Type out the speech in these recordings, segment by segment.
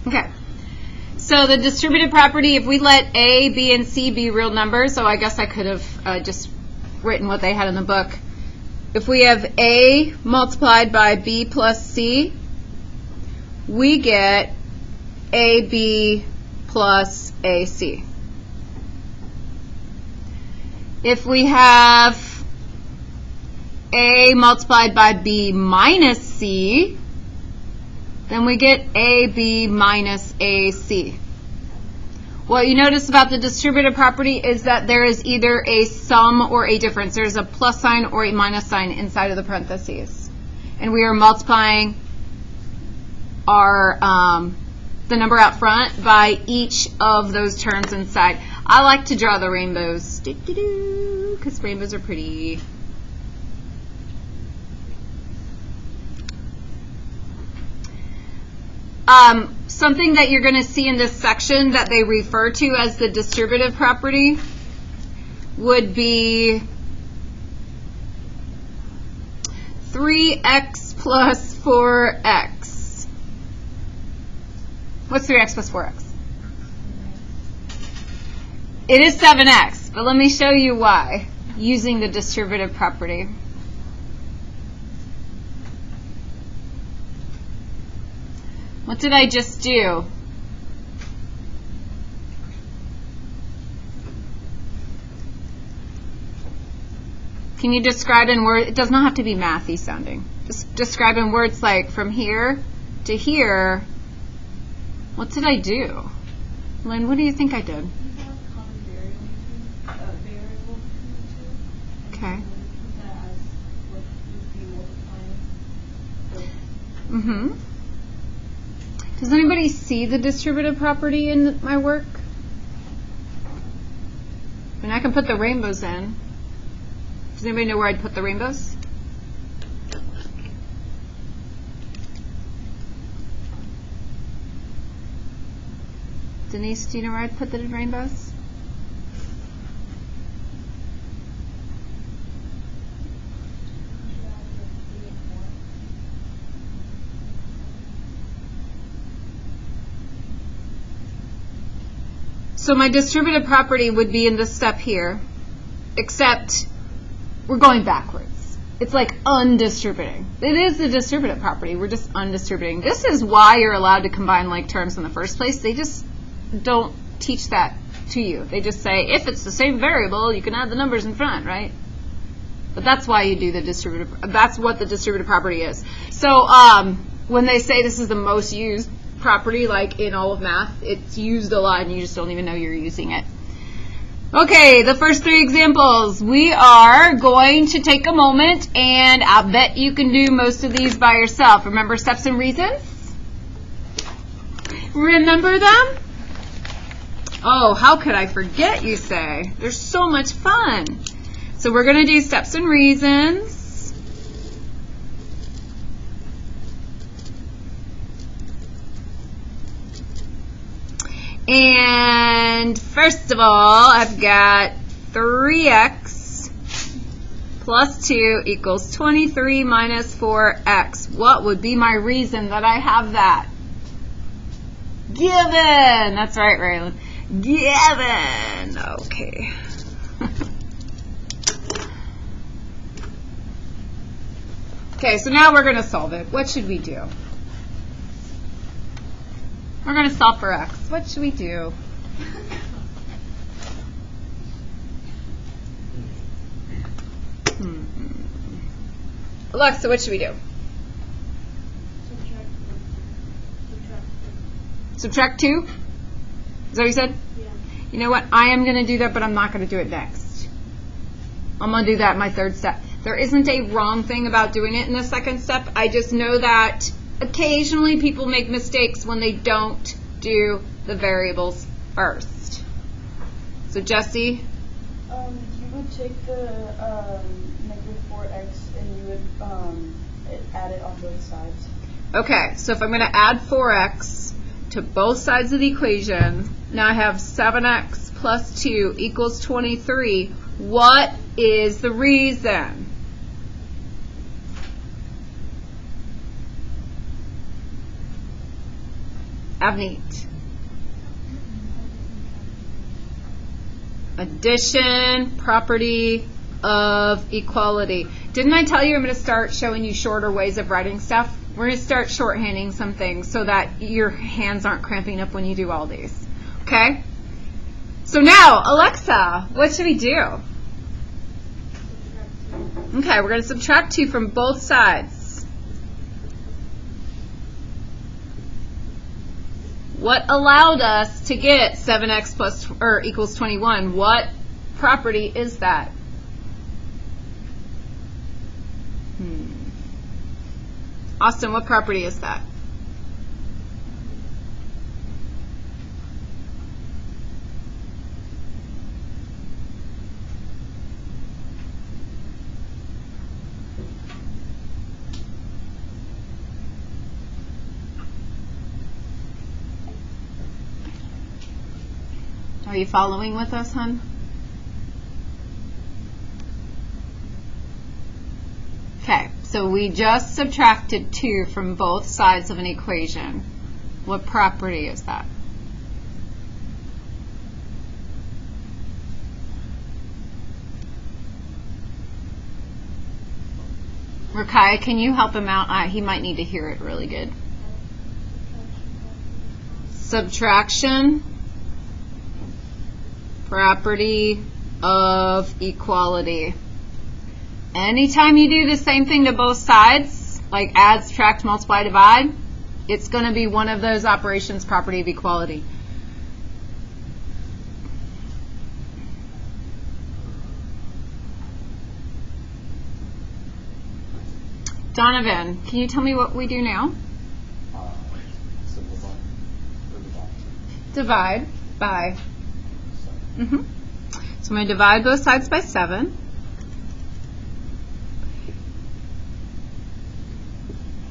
Okay. So the distributive property, if we let A, B, and C be real numbers, so I guess I could have just written what they had in the book. If we have A multiplied by B plus C, we get AB plus AC. If we have A multiplied by B minus C, then we get AB minus AC. What you notice about the distributive property is that there is either a sum or a difference. There's a plus sign or a minus sign inside of the parentheses. And we are multiplying our the number out front by each of those terms inside. I like to draw the rainbows because rainbows are pretty. Something that you're going to see in this section that they refer to as the distributive property would be 3x plus 4x. What's 3x plus 4x? It is 7x, but let me show you why using the distributive property. What did I just do? Can you describe in words? It does not have to be mathy sounding. Just describe in words like from here to here. What did I do? Lynn, what do you think I did? Okay. Mm-hmm. Does anybody see the distributive property in my work? I mean, I can put the rainbows in. Does anybody know where I'd put the rainbows? Denise, do you know where I'd put the rainbows? So my distributive property would be in this step here, except we're going backwards. It's like undistributing. It is the distributive property. We're just undistributing. This is why you're allowed to combine like terms in the first place. They just don't teach that to you. They just say, if it's the same variable, you can add the numbers in front, right? But that's why you do the distributive. That's what the distributive property is. So when they say this is the most used property, like in all of math, it's used a lot and you just don't even know you're using it. Okay, the first three examples. We are going to take a moment, and I bet you can do most of these by yourself. Remember steps and reasons? Remember them? Oh, how could I forget, you say? They're so much fun. So we're going to do steps and reasons. And first of all, I've got 3x plus 2 equals 23 minus 4x. What would be my reason that I have that? Given. That's right, Raylan. Given. Okay. Okay, so now we're going to solve it. What should we do? We're going to solve for x. What should we do? Alexa, what should we do? Subtract 2? Is that what you said? Yeah. You know what? I am going to do that, but I'm not going to do it next. I'm going to do that in my third step. There isn't a wrong thing about doing it in the second step. I just know that occasionally people make mistakes when they don't do the variables first. So Jesse? You would take the negative 4x and you would add it on both sides. Okay, so if I'm going to add 4x to both sides of the equation, now I have 7x plus 2 equals 23. What is the reason? Avneet. Addition, property of equality. Didn't I tell you I'm going to start showing you shorter ways of writing stuff? We're going to start shorthanding some things so that your hands aren't cramping up when you do all these. Okay? So now, Alexa, what should we do? Okay, we're going to subtract 2 from both sides. What allowed us to get 7x plus or equals 21? What property is that? Austin, what property is that? Are you following with us, hon? Okay, so we just subtracted 2 from both sides of an equation. What property is that? Rakaya, can you help him out? He might need to hear it really good. Subtraction, property of equality. Anytime you do the same thing to both sides, like add, subtract, multiply, divide, it's going to be one of those operations, property of equality. Donovan, can you tell me what we do now? Simplify or divide. Divide by. So I'm going to divide both sides by 7.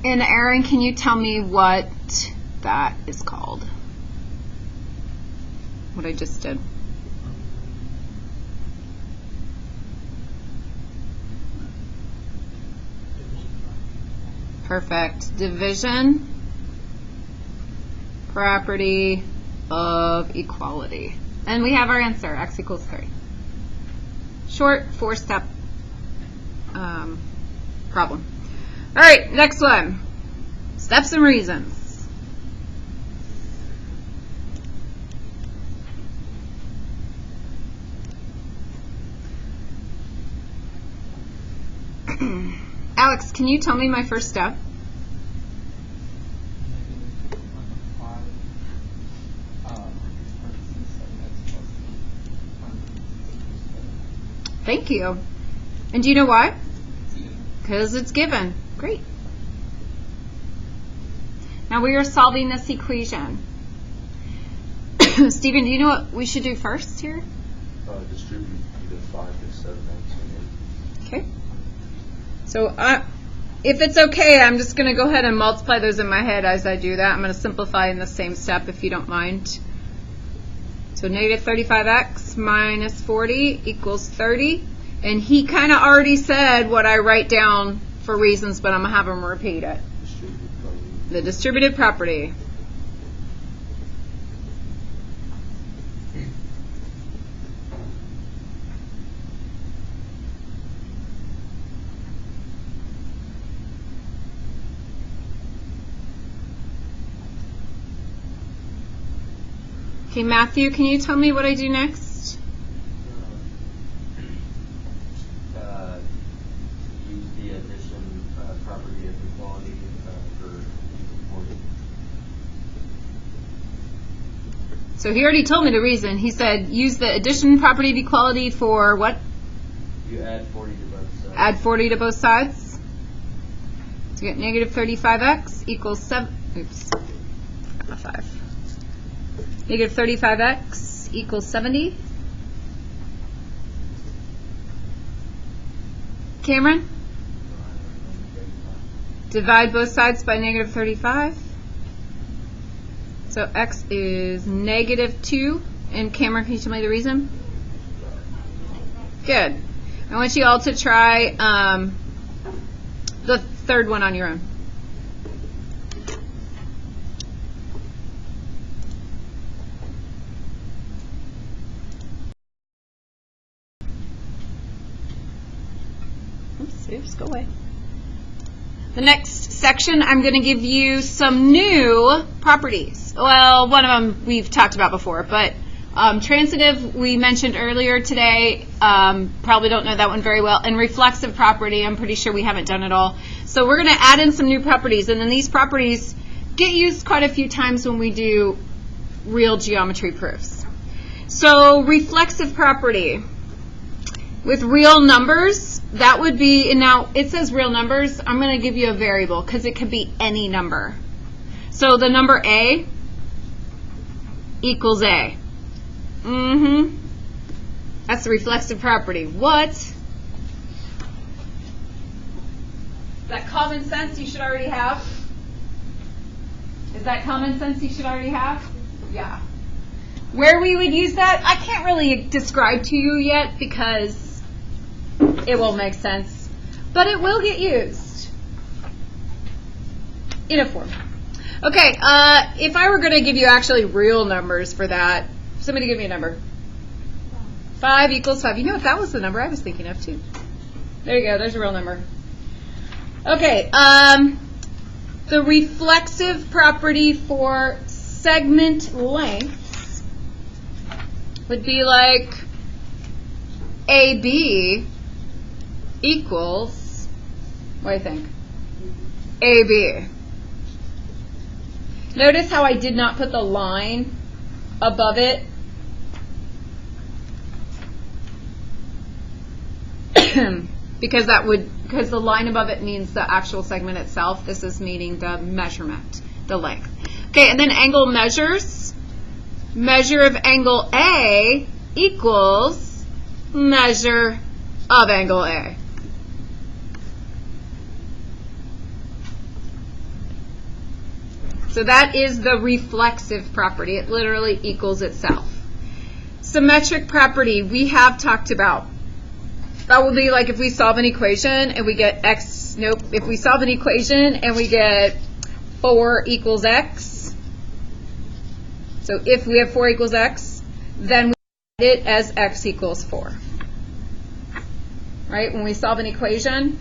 And Aaron, can you tell me what that is called? What I just did. Perfect. Division, property of equality. And we have our answer, x equals 3. Short 4-step problem. All right, next one. Steps and reasons. Alex, can you tell me my first step? Thank you. And do you know why? Because it's given. Great. Now we are solving this equation. Stephen, do you know what we should do first here? Distribute either 5 to 7, 8, 8. Okay. So if it's okay, I'm just going to go ahead and multiply those in my head as I do that. I'm going to simplify in the same step if you don't mind. So negative 35x minus 40 equals 30. And he kind of already said what I write down for reasons, but I'm going to have him repeat it. The distributed property. Okay, Matthew, can you tell me what I do next? Use the addition property of equality for 40. So he already told me the reason. He said use the addition property of equality for what? You add 40 to both sides. Add 40 to both sides. To get negative 35x equals 7. Oops. Got my 5. Negative 35x equals 70. Cameron? Divide both sides by negative 35. So x is negative 2. And Cameron, can you tell me the reason? Good. I want you all to try the third one on your own. Just go away. The next section, I'm going to give you some new properties. Well, one of them we've talked about before, but transitive we mentioned earlier today. Probably don't know that one very well. And reflexive property, I'm pretty sure we haven't done it all. So we're going to add in some new properties, and then these properties get used quite a few times when we do real geometry proofs. So reflexive property with real numbers, that would be, and now it says real numbers, I'm going to give you a variable because it could be any number. So the number A equals A. That's the reflexive property. What? Is that common sense you should already have? Is that common sense you should already have? Yeah. Where we would use that, I can't really describe to you yet because it won't make sense, but it will get used in a form. Okay, if I were going to give you actually real numbers for that, somebody give me a number. 5 equals 5. You know what? That was the number I was thinking of too. There you go. There's a real number. Okay, the reflexive property for segment lengths would be like AB equals, what do you think? AB. Notice how I did not put the line above it. because the line above it means the actual segment itself. This is meaning the measurement, the length. Okay, and then angle measures. Measure of angle A equals measure of angle A. So that is the reflexive property. It literally equals itself. Symmetric property we have talked about. That will be like if we solve an equation and we get x, nope, if we solve an equation and we get 4 equals x. So if we have 4 equals x, then we write it as x equals 4. Right? When we solve an equation,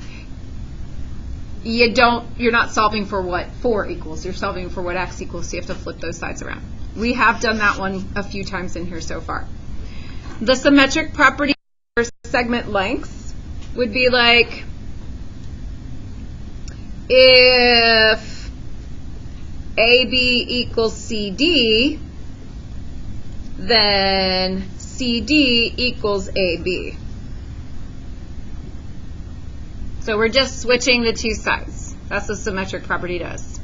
you're not solving for what 4 equals. You're solving for what x equals, so you have to flip those sides around. We have done that one a few times in here so far. The symmetric property for segment lengths would be like if AB equals CD, then CD equals AB. So we're just switching the two sides. That's what symmetric property does.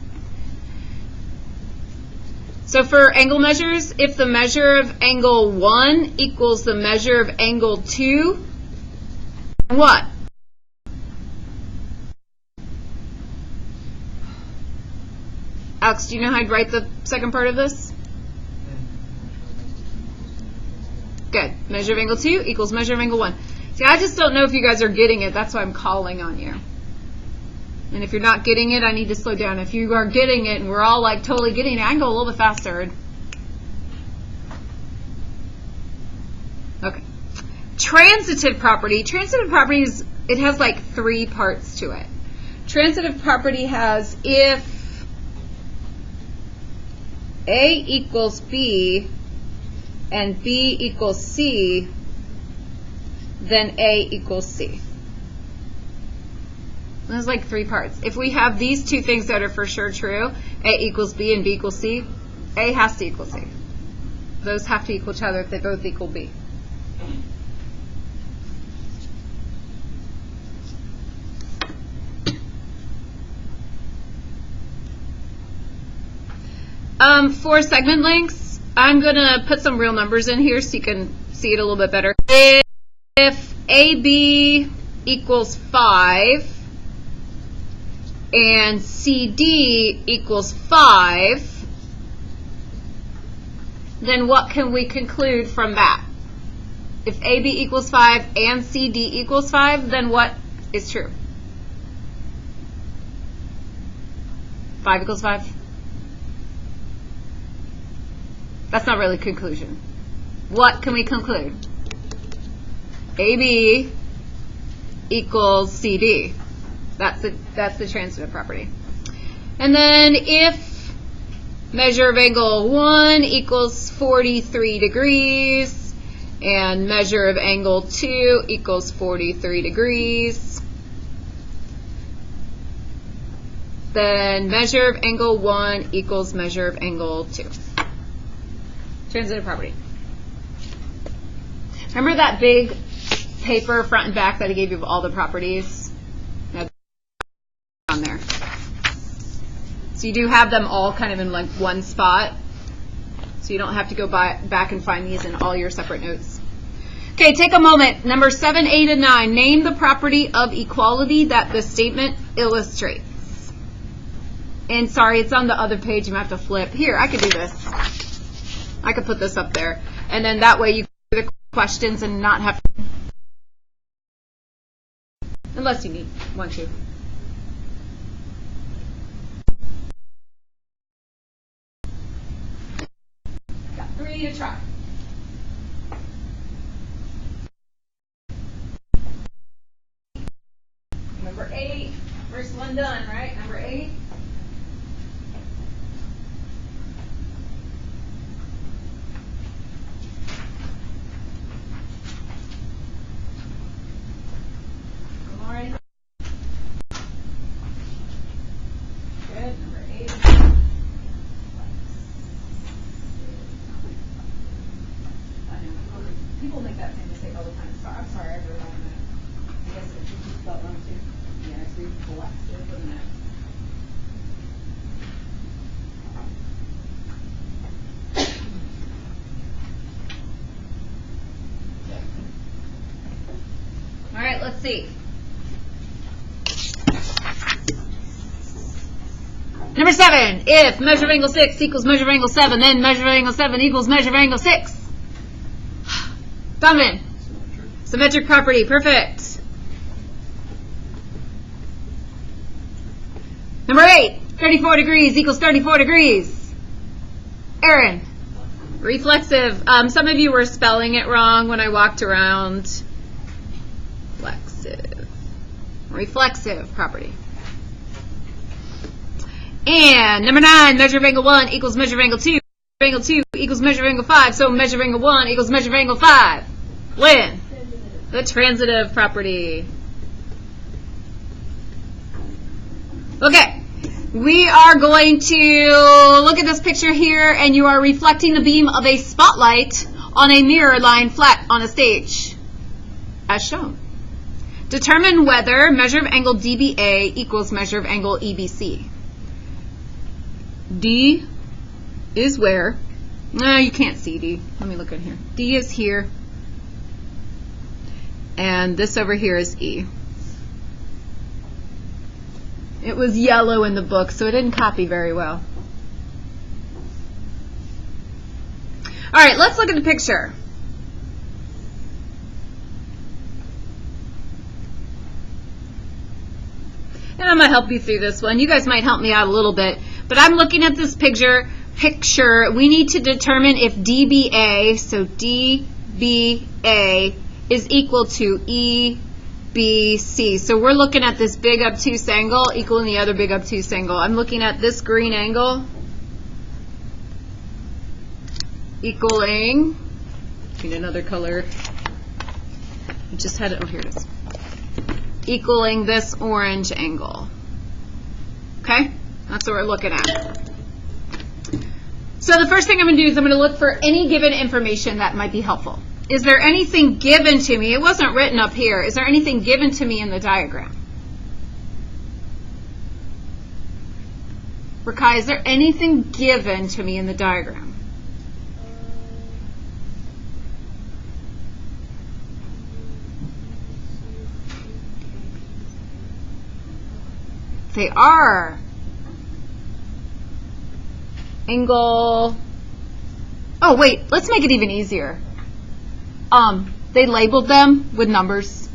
So for angle measures, if the measure of angle 1 equals the measure of angle 2, what? Alex, do you know how I'd write the second part of this? Good. Measure of angle 2 equals measure of angle 1. See, I just don't know if you guys are getting it. That's why I'm calling on you. And if you're not getting it, I need to slow down. If you are getting it and we're all like totally getting it, I can go a little bit faster. Okay. Transitive property. Transitive property is, it has like 3 parts to it. Transitive property has if A equals B and B equals C, then A equals C. There's like 3 parts. If we have these 2 things that are for sure true, A equals B and B equals C, A has to equal C. Those have to equal each other if they both equal B. For segment lengths, I'm going to put some real numbers in here so you can see it a little bit better. If AB equals 5 and CD equals 5, then what can we conclude from that? If AB equals 5 and CD equals 5, then what is true? 5 equals 5? That's not really a conclusion. What can we conclude? AB equals CD. That's the transitive property. And then if measure of angle 1 equals 43 degrees and measure of angle 2 equals 43 degrees, then measure of angle 1 equals measure of angle 2. Transitive property. Remember that big paper front and back that I gave you of all the properties? That's on there. So you do have them all kind of in like one spot. So you don't have to go back and find these in all your separate notes. Okay, take a moment. Number 7, 8, and 9. Name the property of equality that the statement illustrates. And sorry, it's on the other page. You might have to flip. Here, I could do this. I could put this up there. And then that way you can do the questions and not have to. Unless you want to. Got 3 to try. Number 8. First one done, right? Number 8. Good. Number 8. I know. People make that same mistake all the time. I'm sorry, I wrote on that. I guess it should be spelled wrong too. Yeah, it's reflexive, isn't it? All right, let's see. Number 7, if measure of angle 6 equals measure of angle 7, then measure of angle 7 equals measure of angle 6. Donovan. Symmetric property, perfect. Number 8, 34 degrees equals 34 degrees. Aaron. Reflexive. Some of you were spelling it wrong when I walked around. Reflexive property. And number 9, measure of angle 1 equals measure of angle 2. Angle 2 equals measure of angle 5. So measure of angle 1 equals measure of angle 5. When? The transitive property. Okay. We are going to look at this picture here, and you are reflecting the beam of a spotlight on a mirror lying flat on a stage, as shown. Determine whether measure of angle DBA equals measure of angle EBC. D is where? No, you can't see D. Let me look in here. D is here. And this over here is E. It was yellow in the book, so it didn't copy very well. All right, let's look at the picture. And I'm going to help you through this one. You guys might help me out a little bit. But I'm looking at this picture. We need to determine if DBA, so DBA, is equal to EBC. So we're looking at this big obtuse angle equaling the other big obtuse angle. I'm looking at this green angle equaling, need another color. I just had it, oh, here it is. Equaling this orange angle. Okay? That's what we're looking at. So the first thing I'm going to do is I'm going to look for any given information that might be helpful. Is there anything given to me? It wasn't written up here. Is there anything given to me in the diagram? Rakai, is there anything given to me in the diagram? They are. Angle. Oh, wait. Let's make it even easier. They labeled them with numbers.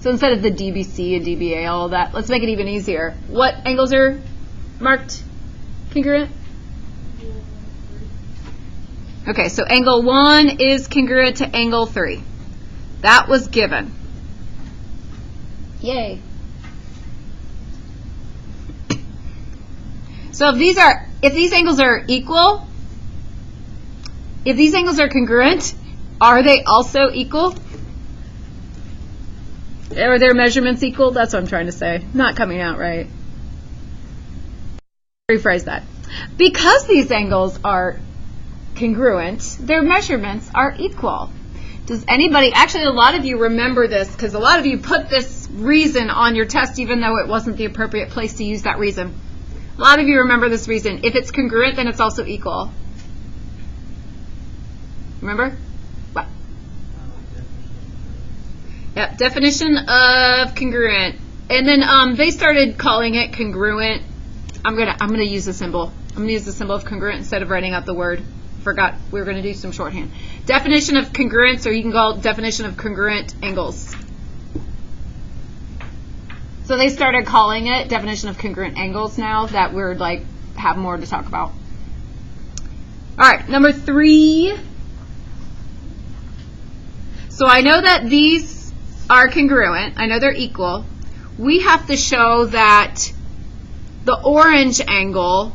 So instead of the DBC and DBA, all of that, let's make it even easier. What angles are marked congruent? Okay, so angle 1 is congruent to angle 3. That was given. Yay. So if these angles are equal, if these angles are congruent, are they also equal? Are their measurements equal? That's what I'm trying to say. Not coming out right. Rephrase that. Because these angles are congruent, their measurements are equal. Does anybody, actually a lot of you remember this because a lot of you put this reason on your test even though it wasn't the appropriate place to use that reason. A lot of you remember this reason. If it's congruent, then it's also equal. Remember? What? Yep, definition of congruent. And then they started calling it congruent. I'm gonna use the symbol. I'm gonna use the symbol of congruent instead of writing out the word. Forgot we were gonna do some shorthand. Definition of congruence, or you can call it definition of congruent angles. So they started calling it definition of congruent angles now that we're like have more to talk about. All right, number 3. So I know that these are congruent. I know they're equal. We have to show that the orange angle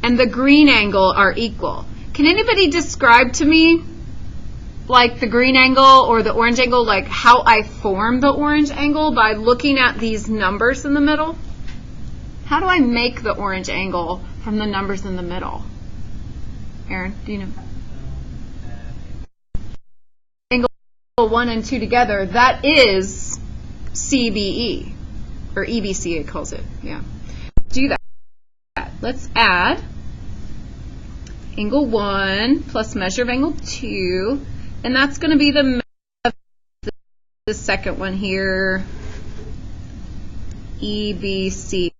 and the green angle are equal. Can anybody describe to me, like the green angle or the orange angle, like how I form the orange angle by looking at these numbers in the middle? How do I make the orange angle from the numbers in the middle? Aaron, do you know? Angle 1 and 2 together, that is CBE, or EBC it calls it, yeah. Do that. Let's add angle 1 plus measure of angle 2, and that's going to be the measure of the second one here, EBC.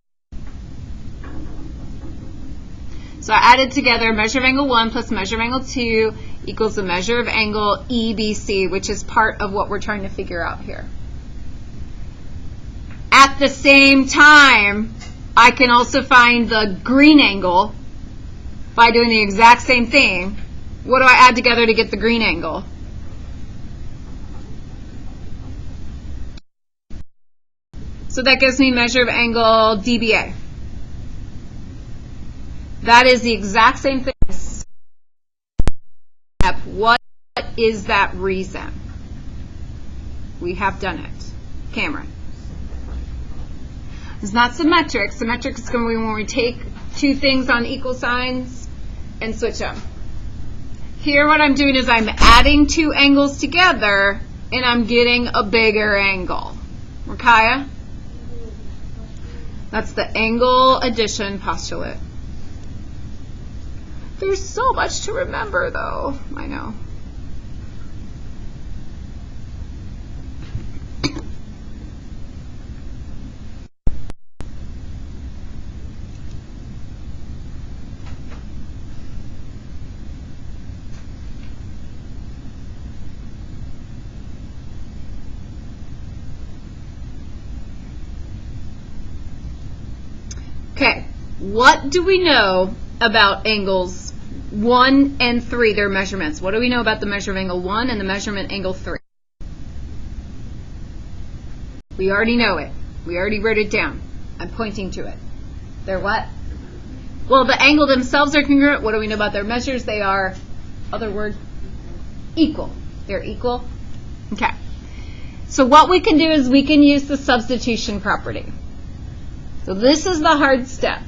So I added together measure of angle 1 plus measure of angle 2 equals the measure of angle EBC, which is part of what we're trying to figure out here. At the same time, I can also find the green angle by doing the exact same thing. What do I add together to get the green angle? So that gives me measure of angle DBA. That is the exact same thing. What is that reason? We have done it. Cameron. It's not symmetric. Symmetric is going to be when we take two things on equal signs and switch them. Here what I'm doing is I'm adding two angles together and I'm getting a bigger angle. Rakaya? That's the angle addition postulate. There's so much to remember though. I know. Okay, what do we know about angles 1 and 3, their measurements? What do we know about the measure of angle 1 and the measurement angle 3? We already know it. We already wrote it down. I'm pointing to it. They're what? Well, the angle themselves are congruent. What do we know about their measures? They are, other word, equal. They're equal. Okay. So what we can do is we can use the substitution property. So this is the hard step.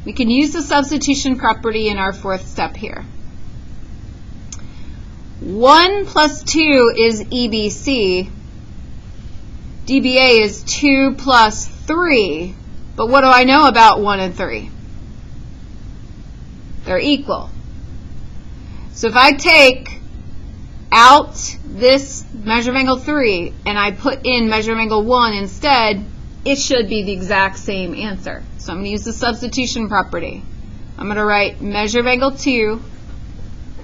We can use the substitution property in our fourth step here. 1 plus 2 is EBC. DBA is 2 plus 3. But what do I know about 1 and 3? They're equal. So if I take out this measure of angle 3 and I put in measure of angle 1 instead, it should be the exact same answer. So I'm going to use the substitution property. I'm going to write measure of angle 2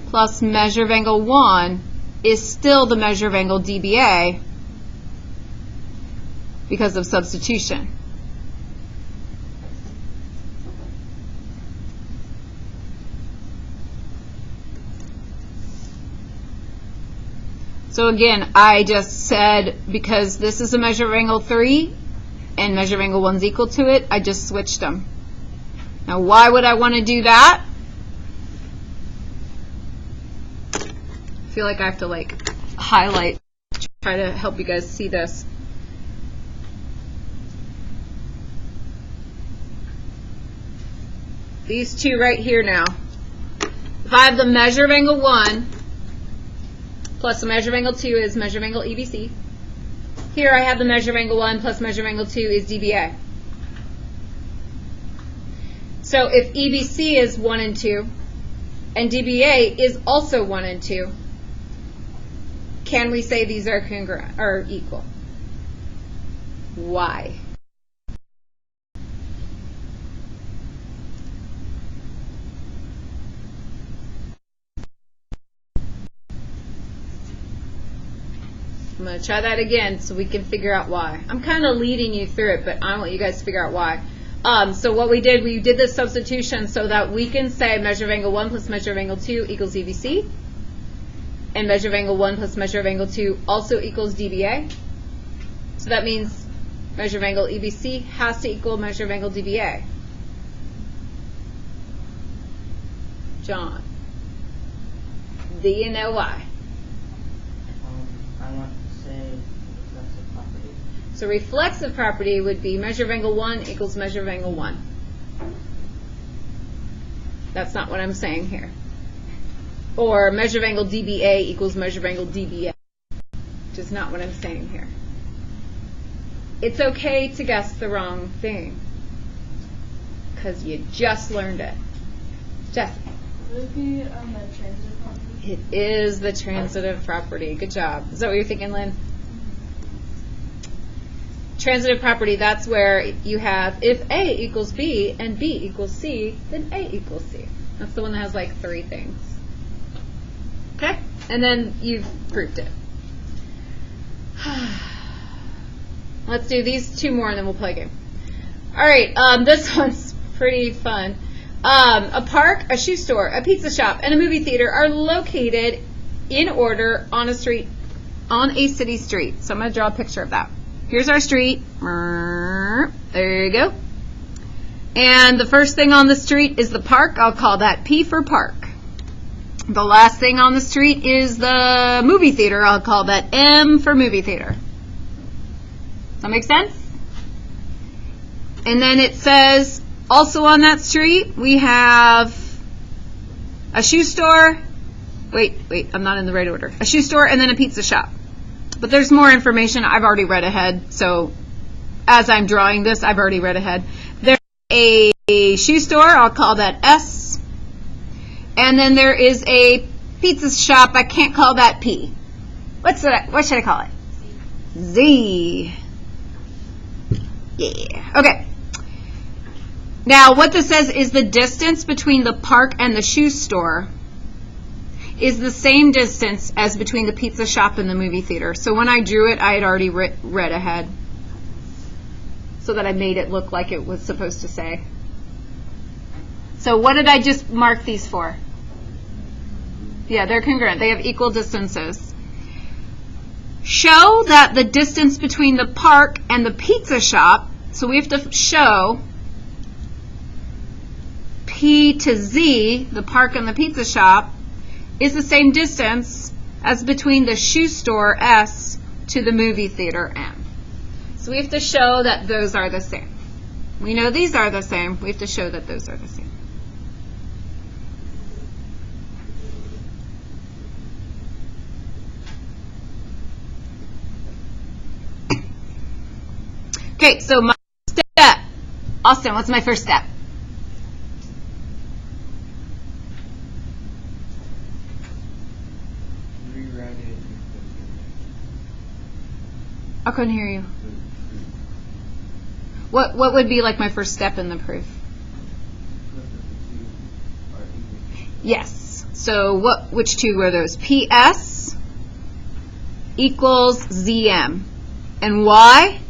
plus measure of angle 1 is still the measure of angle DBA because of substitution. So again, I just said because this is a measure of angle 3 and measure of angle 1 is equal to it, I just switched them. Now, why would I want to do that? I feel like I have to like highlight, try to help you guys see this. These two right here now. If I have the measure of angle 1 plus the measure of angle 2 is measure of angle EBC. Here I have the measure of angle 1 plus measure of angle 2 is DBA. So if EBC is 1 and 2 and DBA is also 1 and 2, can we say these are congruent or equal? Why? I'm going to try that again so we can figure out why. I'm kind of leading you through it, but I want you guys to figure out why. So what we did this substitution so that we can say measure of angle 1 plus measure of angle 2 equals EBC. And measure of angle 1 plus measure of angle 2 also equals DBA. So that means measure of angle EBC has to equal measure of angle DBA. John, do you know why? I want to say reflexive property. So reflexive property would be measure of angle 1 equals measure of angle 1. That's not what I'm saying here. Or measure of angle DBA equals measure of angle DBA, which is not what I'm saying here. It's okay to guess the wrong thing because you just learned it. Jesse. Would it be the transitive property? It is the transitive property. Good job. Is that what you're thinking, Lynn? Transitive property, that's where you have if A equals B and B equals C, then A equals C. That's the one that has like 3 things. Okay? And then you've proved it. Let's do these 2 more and then we'll play a game. All right, this one's pretty fun. A park, a shoe store, a pizza shop, and a movie theater are located in order on a street, on a city street. So I'm going to draw a picture of that. Here's our street. There you go. And the first thing on the street is the park. I'll call that P for park. The last thing on the street is the movie theater. I'll call that M for movie theater. Does that make sense? And then it says, also on that street, we have a shoe store. Wait, I'm not in the right order. A shoe store and then a pizza shop. But there's more information. I've already read ahead. So as I'm drawing this, I've already read ahead. There's a shoe store. I'll call that S. And then there is a pizza shop. I can't call that P. What should I call it? Z. Yeah. Okay. Now, what this says is the distance between the park and the shoe store is the same distance as between the pizza shop and the movie theater. So when I drew it, I had already read ahead so that I made it look like it was supposed to say. So what did I just mark these for? Yeah, they're congruent. They have equal distances. Show that the distance between the park and the pizza shop, so we have to show P to Z, the park and the pizza shop, is the same distance as between the shoe store S to the movie theater M. So we have to show that those are the same. We know these are the same. We have to show that those are the same. Okay, so my step. Austin, what's my first step? Rewrite it. I couldn't hear you. What would be like my first step in the proof? Yes. So which 2 were those? PS equals ZM. And why?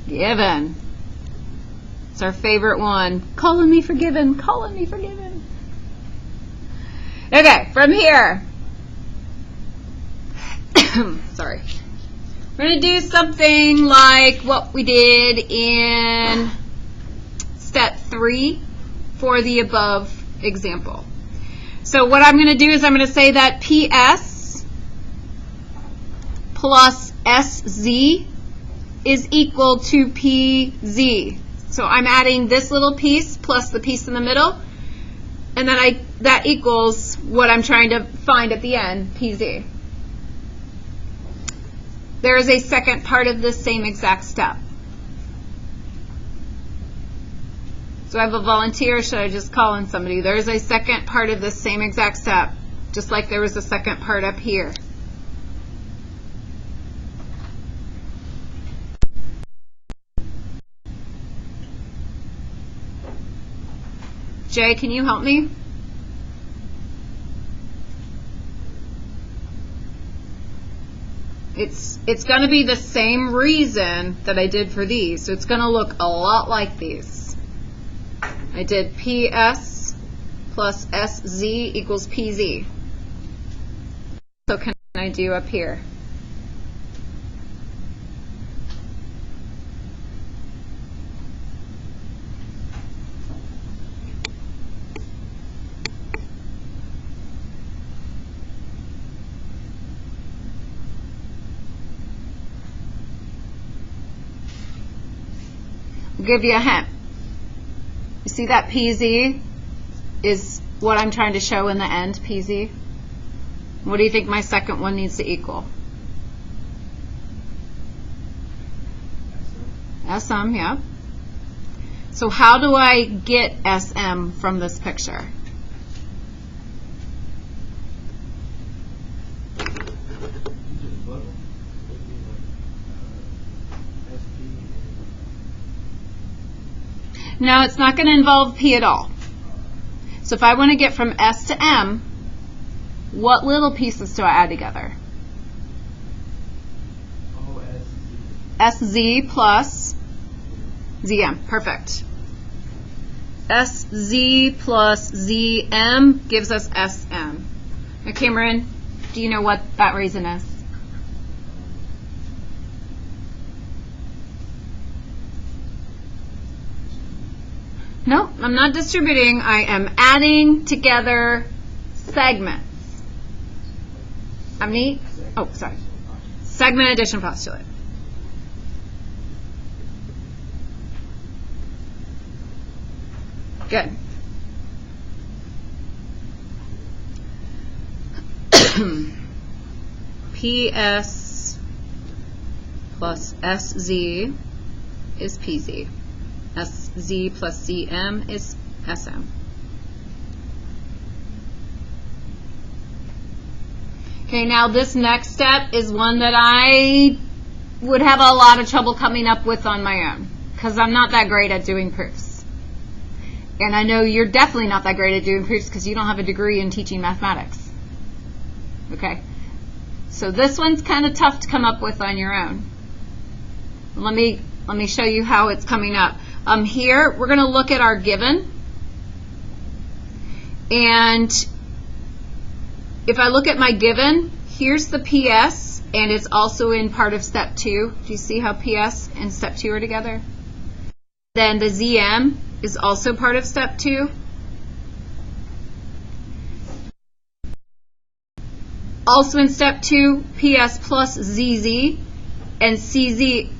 Given. It's our favorite one. Calling me forgiven. Calling me forgiven. Okay, from here. Sorry. We're going to do something like what we did in step 3 for the above example. So what I'm going to do is I'm going to say that PS plus SZ is equal to PZ. So I'm adding this little piece plus the piece in the middle, and then that equals what I'm trying to find at the end, PZ. There is a second part of this same exact step. So I have a volunteer, or should I just call in somebody? There is a second part of this same exact step, just like there was a second part up here. Jay, can you help me? It's going to be the same reason that I did for these. So it's going to look a lot like these. I did PS plus SZ equals PZ. So can I do up here? I'll give you a hint. You see that PZ is what I'm trying to show in the end, PZ? What do you think my second one needs to equal? SM, yeah. So how do I get SM from this picture? No, it's not going to involve P at all. So if I want to get from S to M, what little pieces do I add together? SZ plus ZM. Perfect. SZ plus ZM gives us SM. Now, Cameron, do you know what that reason is? No, I'm not distributing. I am adding together segments. How many? Oh, sorry. Segment addition postulate. Good. PS plus SZ is PZ. SZ plus ZM is SM. Okay, now this next step is one that I would have a lot of trouble coming up with on my own because I'm not that great at doing proofs. And I know you're definitely not that great at doing proofs because you don't have a degree in teaching mathematics. Okay, so this one's kind of tough to come up with on your own. Let me show you how it's coming up. Here, we're going to look at our given. And if I look at my given, here's the PS, and it's also in part of step 2. Do you see how PS and step 2 are together? Then the ZM is also part of step 2. Also in step 2, PS plus ZZ and CZ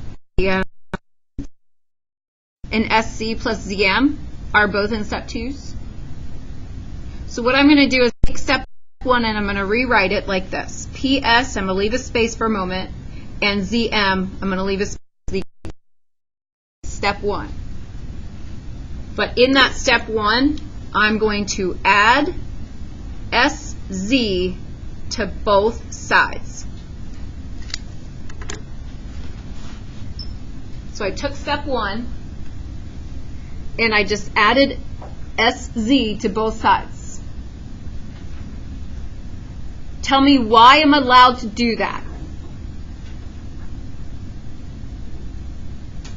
and SC plus ZM are both in step 2s. So what I'm going to do is take step 1 and I'm going to rewrite it like this. PS, I'm going to leave a space for a moment, and ZM, I'm going to leave a space. Step 1. But in that step 1, I'm going to add SZ to both sides. So I took step 1 and I just added SZ to both sides. Tell me why I'm allowed to do that.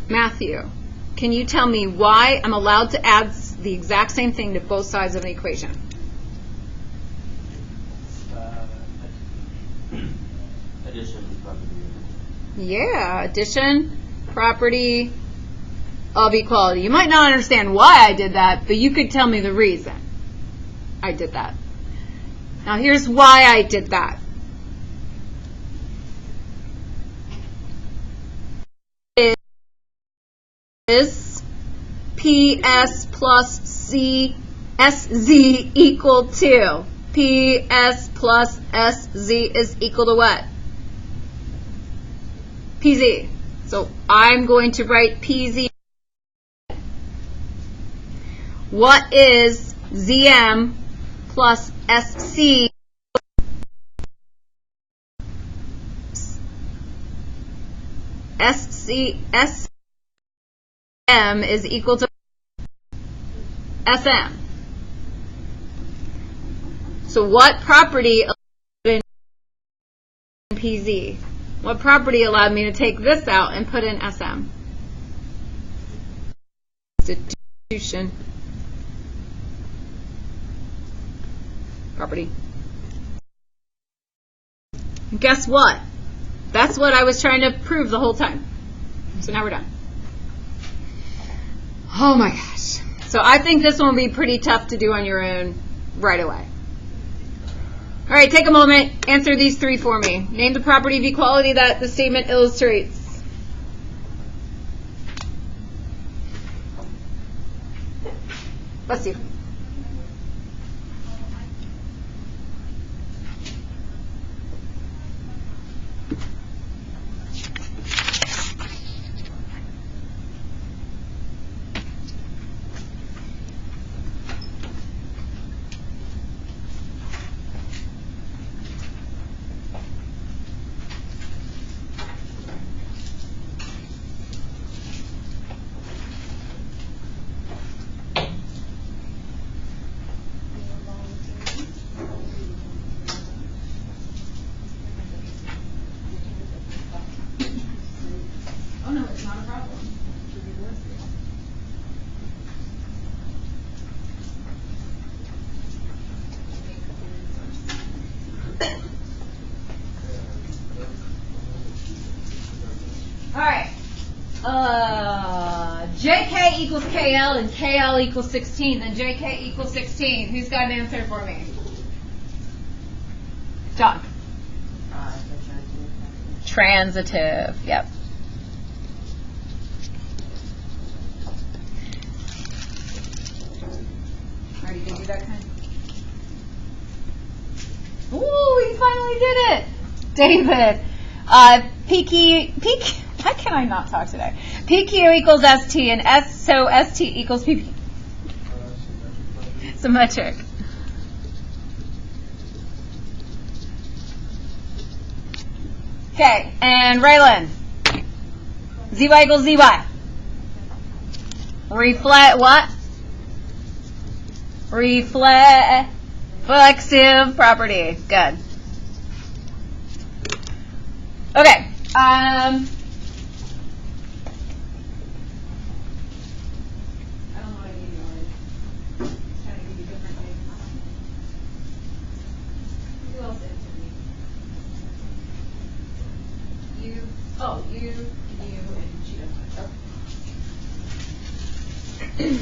Matthew, can you tell me why I'm allowed to add the exact same thing to both sides of an equation? Addition property. Yeah, addition, property, of equality. You might not understand why I did that, but you could tell me the reason I did that. Now here's why I did that. Is PS plus SZ equal to? PS plus SZ is equal to what? PZ. So I'm going to write PZ. What is ZM plus SC? SM is equal to SM. So what property in PZ? What property allowed me to take this out and put in SM? Substitution. Property. And guess what? That's what I was trying to prove the whole time. So now we're done. Oh my gosh. So I think this one will be pretty tough to do on your own right away. All right, take a moment, answer these three for me. Name the property of equality that the statement illustrates. Let's see. Oh no, it's not a problem. All right. JK equals KL and KL equals 16. Then JK equals 16. Who's got an answer for me? John. Transitive. Yep. Already did you that kind? Ooh, he finally did it. David. PQ. Why can I not talk today? PQ equals ST and so ST equals PP. Symmetric. Okay, and Raylan. ZY equals ZY. Reflexive what? Reflexive property. Good. Okay. I don't know what I need to trying to give you different things. Who else answered me? You. Oh, you, and she doesn't. Okay.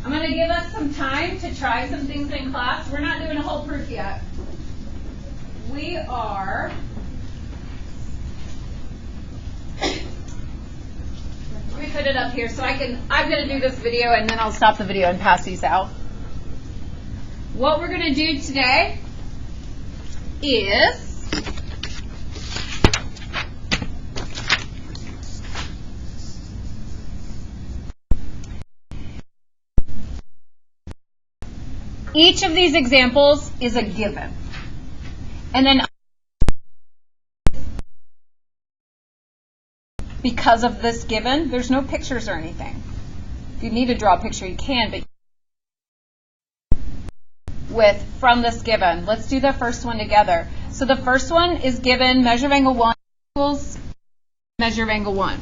I'm going to give us some time to try some things in class. We're not doing a whole proof yet. We are. Let me put it up here so I'm going to do this video and then I'll stop the video and pass these out. What we're going to do today is each of these examples is a given. And then because of this given, there's no pictures or anything. If you need to draw a picture, you can, but from this given. Let's do the first one together. So the first one is given measure of angle 1 equals measure of angle 1.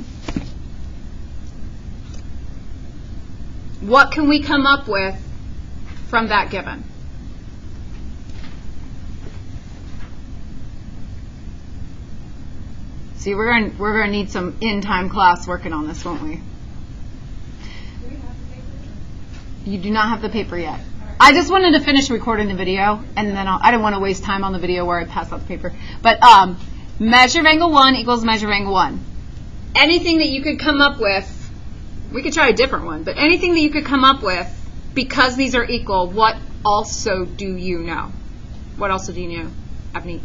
What can we come up with from that given? See, we're going to need some in-time class working on this, won't we? You do not have the paper yet. I just wanted to finish recording the video, and then I didn't want to waste time on the video where I pass out the paper. But measure of angle 1 equals measure of angle 1. Anything that you could come up with, we could try a different one, but anything that you could come up with, because these are equal, what also do you know? What else do you know, Abney?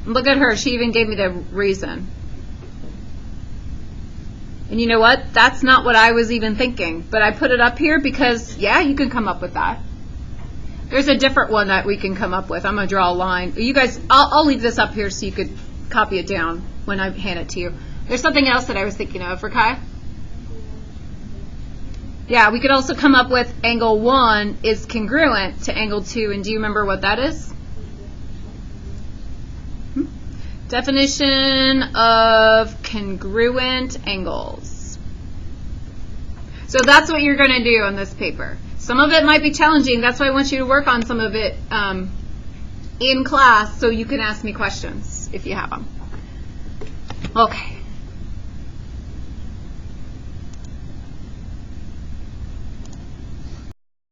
Look at her. She even gave me the reason. And you know what? That's not what I was even thinking. But I put it up here because, yeah, you can come up with that. There's a different one that we can come up with. I'm going to draw a line. You guys, I'll leave this up here so you could copy it down when I hand it to you. There's something else that I was thinking of for Kai. Yeah, we could also come up with angle 1 is congruent to angle 2. And do you remember what that is? Definition of congruent angles. So that's what you're going to do on this paper. Some of it might be challenging. That's why I want you to work on some of it in class so you can ask me questions if you have them. Okay.